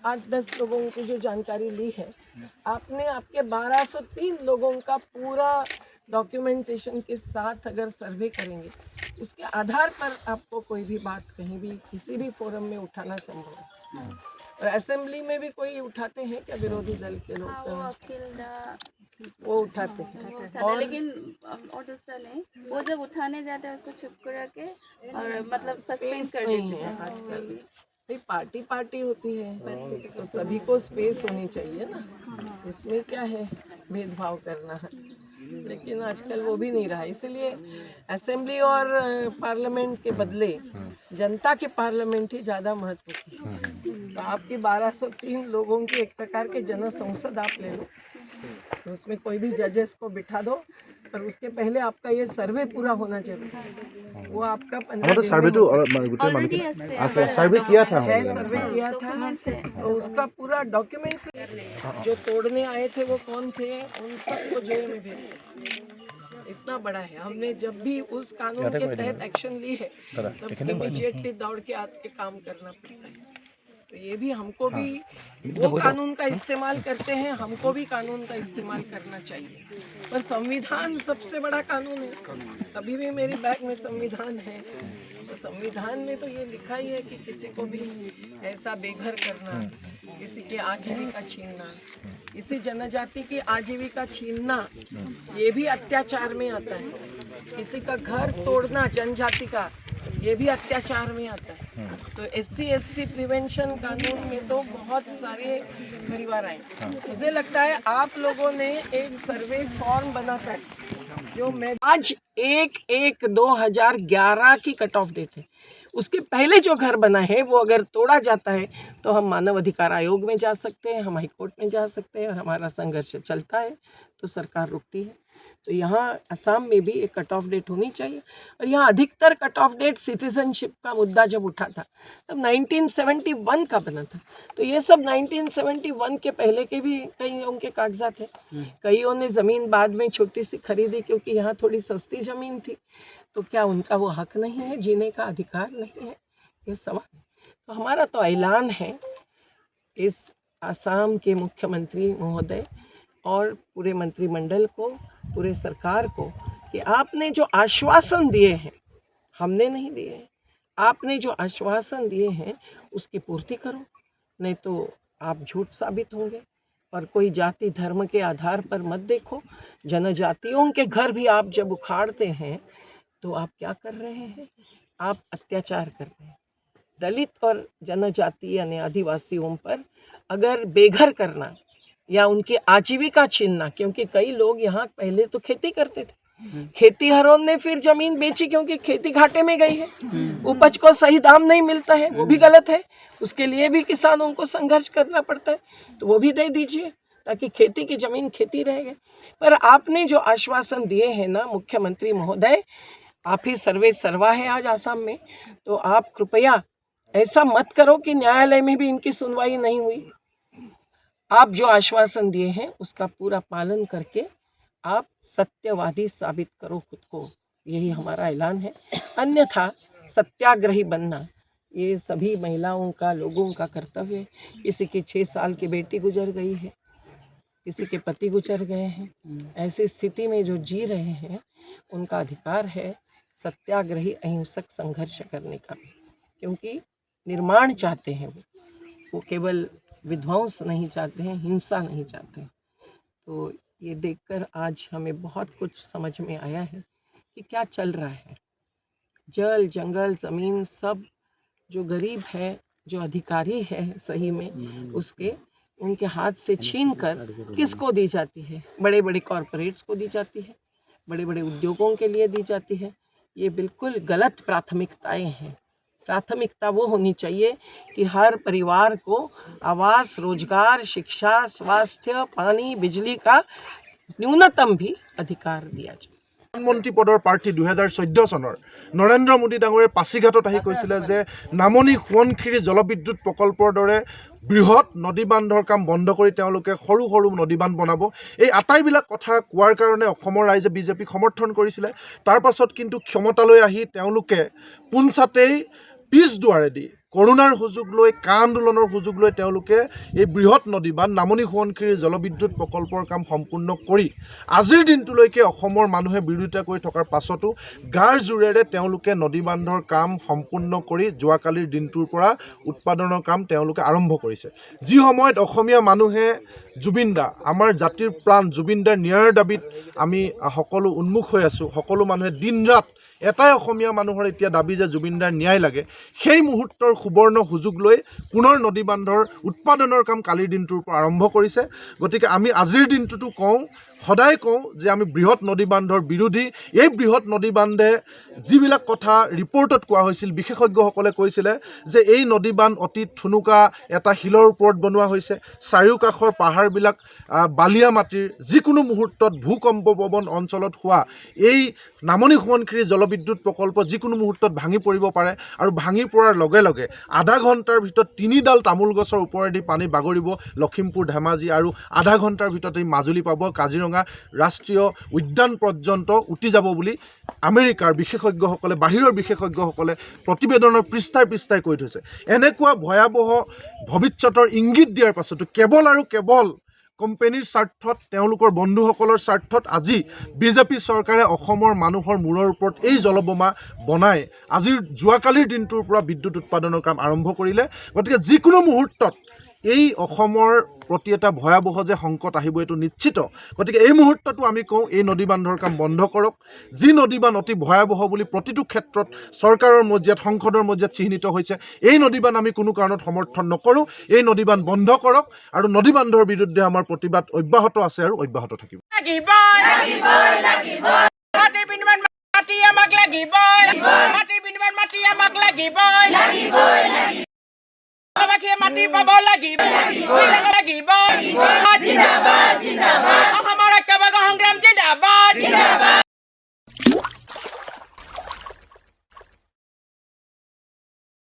8-10 लोगों की जो जानकारी ली है, आपने आपके 1203 लोगों का पूरा डॉक्यूमेंटेशन के साथ अगर सर्वे करेंगे, उसके आधार पर आपको कोई भी बात कहीं भी किसी भी फोरम में उठाना संभव है। और असेंबली में भी कोई उठाते हैं क्या विरोधी दल के लोग? वो उठाते हैं और लेकिन और दूसरा नहीं, वो जब उठाने जाते हैं उसको चुप करा के और मतलब सस्पेंड कर देते हैं। आजकल भाई पार्टी होती है तो सभी को स्पेस होनी चाहिए ना, इसमें क्या है भेदभाव करना है। लेकिन आजकल वो भी नहीं रहा, इसलिए असेंबली और पार्लियामेंट के बदले जनता के पार्लियामेंट ही ज़्यादा महत्व की। तो आपकी 1203 लोगों की एक प्रकार के जन संसद आप ले लो, तो उसमें कोई भी जजेस को बिठा दो, पर उसके पहले आपका ये सर्वे पूरा होना जरूरी है। वो आपका 15 सर्वे किया था, तो उसका पूरा डॉक्यूमेंट्स जो तोड़ने आए थे वो कौन थे, उन सबको जेल में भेज दिया। इतना बड़ा है। हमने जब भी उस कानून के तहत एक्शन ली है तब इमीडिएटली दौड़ के आके काम करना पड़ता है। तो ये भी हमको भी वो कानून का इस्तेमाल करते हैं, हमको भी कानून का इस्तेमाल करना चाहिए। पर संविधान सबसे बड़ा कानून है। अभी भी मेरी बैग में संविधान है, तो संविधान में तो ये लिखा ही है कि किसी को भी ऐसा बेघर करना, किसी की आजीविका छीनना, किसी जनजाति की आजीविका छीनना, ये भी अत्याचार में आता है। किसी का घर तोड़ना जनजाति का, ये भी अत्याचार में आता है। तो SC/ST प्रिवेंशन कानून में तो बहुत सारे परिवार आए। मुझे लगता है आप लोगों ने एक सर्वे फॉर्म बनाकर, जो मैं आज 1/1/2011 की कट ऑफ डेट है, उसके पहले जो घर बना है वो अगर तोड़ा जाता है तो हम मानव अधिकार आयोग में जा सकते हैं, हम हाई कोर्ट में जा सकते हैं, और हमारा संघर्ष चलता है तो सरकार रुकती है। तो यहाँ असम में भी एक कट ऑफ डेट होनी चाहिए। और यहाँ अधिकतर कट ऑफ डेट सिटीजनशिप का मुद्दा जब उठा था तब 1971 का बना था। तो ये सब 1971 के पहले के भी कईयों के कागजात है। कईयों ने ज़मीन बाद में छोटी सी खरीदी क्योंकि यहाँ थोड़ी सस्ती ज़मीन थी। तो क्या उनका वो हक नहीं है, जीने का अधिकार नहीं है? ये सवाल। तो हमारा तो ऐलान है इस असम के मुख्यमंत्री महोदय और पूरे मंत्रिमंडल को, पूरे सरकार को, कि आपने जो आश्वासन दिए हैं, हमने नहीं दिए हैं, आपने जो आश्वासन दिए हैं उसकी पूर्ति करो, नहीं तो आप झूठ साबित होंगे। और कोई जाति धर्म के आधार पर मत देखो। जनजातियों के घर भी आप जब उखाड़ते हैं तो आप क्या कर रहे हैं? आप अत्याचार कर रहे हैं। दलित और जनजाति यानी आदिवासियों पर अगर बेघर करना या उनकी आजीविका छीनना, क्योंकि कई लोग यहाँ पहले तो खेती करते थे, खेतीहरों ने फिर जमीन बेची क्योंकि खेती घाटे में गई है, उपज को सही दाम नहीं मिलता है, वो भी गलत है, उसके लिए भी किसानों को संघर्ष करना पड़ता है, तो वो भी दे दीजिए ताकि खेती की जमीन खेती रहेगी। पर आपने जो आश्वासन दिए हैं ना मुख्यमंत्री महोदय, आप ही सर्वे सर्वा है आज आसाम में, तो आप कृपया ऐसा मत करो कि न्यायालय में भी इनकी सुनवाई नहीं हुई। आप जो आश्वासन दिए हैं उसका पूरा पालन करके आप सत्यवादी साबित करो खुद को, यही हमारा ऐलान है। अन्यथा सत्याग्रही बनना ये सभी महिलाओं का, लोगों का कर्तव्य है। किसी की 6 साल की बेटी गुजर गई है, किसी के पति गुजर गए हैं, ऐसी स्थिति में जो जी रहे हैं उनका अधिकार है सत्याग्रही अहिंसक संघर्ष करने का भी, क्योंकि निर्माण चाहते हैं वो केवल विध्वंस नहीं चाहते हैं, हिंसा नहीं चाहते हैं। तो ये देखकर आज हमें बहुत कुछ समझ में आया है कि क्या चल रहा है। जल, जंगल, ज़मीन सब जो गरीब है, जो अधिकारी है सही में, उसके उनके हाथ से छीन कर किसको दी जाती है? बड़े बड़े कॉरपोरेट्स को दी जाती है, बड़े बड़े उद्योगों के लिए दी जाती है। ये बिल्कुल गलत प्राथमिकताएं हैं। प्राथमिकता वो होनी चाहिए कि हर परिवार को आवास, रोजगार, शिक्षा, स्वास्थ्य, पानी, बिजली का न्यूनतम भी अधिकार दिया जाए। प्रधानमंत्री पदर प्रार्थी 2014 চনৰ নৰেন্দ্ৰ মোদী ডাঙৰীয়ে পাছিঘাটত আহি কৈছিলে যে নামনি সোৱণশিৰি জলবিদ্যুৎ প্ৰকল্পৰ দৰে বৃহৎ নদী বান্ধৰ কাম বন্ধ কৰি তেওঁলোকে সৰু সৰু নদী বান্ধ বনাব। এই আটাইবিলাক কথা কোৱাৰ কাৰণে অসমৰ ৰাইজে বিজেপিক সমৰ্থন কৰিছিলে। তাৰ পাছত কিন্তু ক্ষমতালৈ আহি তেওঁলোকে পোনছাতেই পিছ দুৱাৰেদি কৰোণাৰ সুযোগ লৈ কা আন্দোলনৰ সুযোগ লৈ তেওঁলোকে এই বৃহৎ নদী বান্ধ নামনি সোৱণশিৰি জলবিদ্যুৎ প্ৰকল্পৰ কাম সম্পূৰ্ণ কৰি আজিৰ দিনটোলৈকে অসমৰ মানুহে বিৰোধিতা কৰি থকাৰ পাছতো গাৰ জোৰেৰে তেওঁলোকে নদী বান্ধৰ কাম সম্পূৰ্ণ কৰি যোৱাকালিৰ দিনটোৰ পৰা উৎপাদনৰ কাম তেওঁলোকে আৰম্ভ কৰিছে। যি সময়ত অসমীয়া মানুহে জুবিন দা আমাৰ জাতিৰ প্ৰাণ জুবিন দাৰ ন্যায়ৰ দাবীত আমি সকলো উন্মুখ হৈ আছোঁ, সকলো মানুহে দিন ৰাত এটাই অসমীয়া মানুহৰ এতিয়া দাবী যে জুবিন দাৰ ন্যায় লাগে, সেই মুহূৰ্তৰ সুবৰ্ণ সুযোগ লৈ পুনৰ নদী বান্ধৰ উৎপাদনৰ কাম কালিৰ দিনটোৰ পৰা আৰম্ভ কৰিছে। গতিকে আমি আজিৰ দিনটোতো কওঁ, সদায় কওঁ যে আমি বৃহৎ নদী বান্ধৰ বিৰোধী। এই বৃহৎ নদী বান্ধে যিবিলাক কথা ৰিপৰ্টত কোৱা হৈছিল, বিশেষজ্ঞসকলে কৈছিলে যে এই নদী বান্ধ অতি ঠুনুকা এটা শিলৰ ওপৰত বনোৱা হৈছে, চাৰিওকাষৰ পাহাৰবিলাক বালিয়া মাটিৰ, যিকোনো মুহূৰ্তত ভূকম্প প্ৰৱণ অঞ্চলত হোৱা এই নামনি সোৱণশিৰি জলবিদ্যুৎ প্ৰকল্প যিকোনো মুহূৰ্তত ভাঙি পৰিব পাৰে আৰু ভাঙি পৰাৰ লগে লগে আধা ঘণ্টাৰ ভিতৰত 3ডাল তামোল গছৰ ওপৰেদি পানী বাগৰিব লখিমপুৰ ধেমাজি আৰু আধা ঘণ্টাৰ ভিতৰত এই মাজুলী পাব, কাজিৰঙা ৰাষ্ট্ৰীয় উদ্যান পৰ্যন্ত উটি যাব বুলি আমেৰিকাৰ বিশেষজ্ঞসকলে, বাহিৰৰ বিশেষজ্ঞসকলে প্ৰতিবেদনৰ পৃষ্ঠাই পৃষ্ঠাই কৈ থৈছে। এনেকুৱা ভয়াৱহ ভৱিষ্যতৰ ইংগিত দিয়াৰ পাছতো কেৱল আৰু কেৱল কোম্পানীৰ স্বাৰ্থত, তেওঁলোকৰ বন্ধুসকলৰ স্বাৰ্থত আজি বিজেপি চৰকাৰে অসমৰ মানুহৰ মূৰৰ ওপৰত এই জলবোমা বনাই আজিৰ যোৱাকালিৰ দিনটোৰ পৰা বিদ্যুৎ উৎপাদনৰ কাম আৰম্ভ কৰিলে। গতিকে যিকোনো মুহূৰ্তত এই অসমৰ প্ৰতি এটা ভয়াৱহ যে সংকট আহিব এইটো নিশ্চিত। গতিকে এই মুহূৰ্ততো আমি কওঁ এই নদী বান্ধৰ কাম বন্ধ কৰক। যি নদী বান্ধ অতি ভয়াৱহ বুলি প্ৰতিটো ক্ষেত্ৰত চৰকাৰৰ মজিয়াত, সংসদৰ মজিয়াত চিহ্নিত হৈছে, এই নদী বান্ধ আমি কোনো কাৰণত সমৰ্থন নকৰোঁ। এই নদী বান্ধ বন্ধ কৰক আৰু নদী বান্ধৰ বিৰুদ্ধে আমাৰ প্ৰতিবাদ অব্যাহত আছে আৰু অব্যাহত থাকিব। মাটি পাব লাগিব,